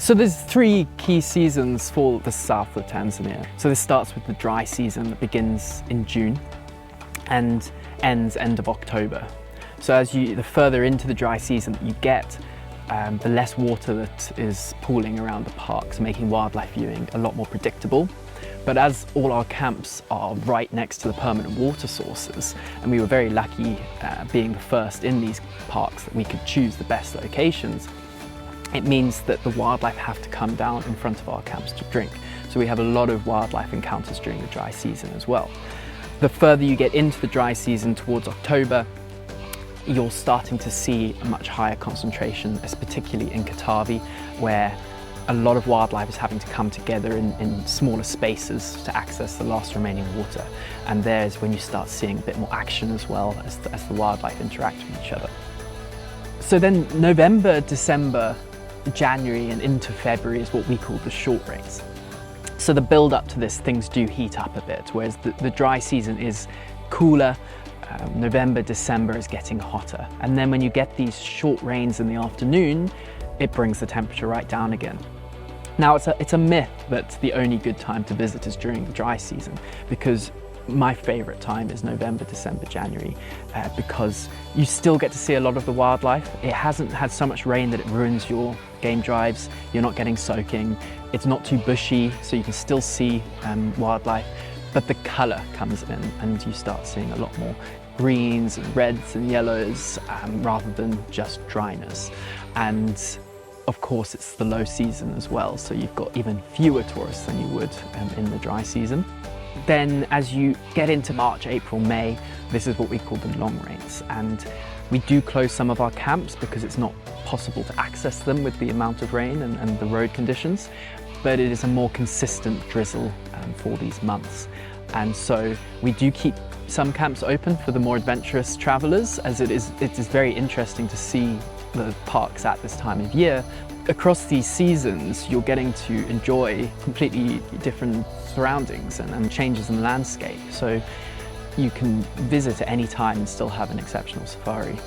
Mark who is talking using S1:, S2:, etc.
S1: So there's 3 key seasons for the south of Tanzania. So this starts with the dry season that begins in June and ends end of October. So the further into the dry season that you get, the less water that is pooling around the parks, making wildlife viewing a lot more predictable. But as all our camps are right next to the permanent water sources, and we were very lucky being the first in these parks that we could choose the best locations, it means that the wildlife have to come down in front of our camps to drink. So we have a lot of wildlife encounters during the dry season as well. The further you get into the dry season towards October, you're starting to see a much higher concentration, particularly in Katavi, where a lot of wildlife is having to come together in smaller spaces to access the last remaining water. And there's when you start seeing a bit more action as well as the wildlife interact with each other. So then November, December, January and into February is what we call the short rains. So the build up to this, things do heat up a bit, whereas the dry season is cooler. November, December is getting hotter. And then when you get these short rains in the afternoon, it brings the temperature right down again. Now it's a myth that the only good time to visit is during the dry season, because my favorite time is November, December, January, because you still get to see a lot of the wildlife. It hasn't had so much rain that it ruins your game drives. You're not getting soaking. It's not too bushy, so you can still see wildlife, but the color comes in and you start seeing a lot more greens and reds and yellows rather than just dryness. And of course, it's the low season as well, so you've got even fewer tourists than you would in the dry season. Then as you get into March, April, May, this is what we call the long rains. And we do close some of our camps because it's not possible to access them with the amount of rain and the road conditions, but it is a more consistent drizzle for these months. And so we do keep some camps open for the more adventurous travelers, as it is very interesting to see the parks at this time of year. Across these seasons, you're getting to enjoy completely different surroundings and changes in the landscape. So you can visit at any time and still have an exceptional safari.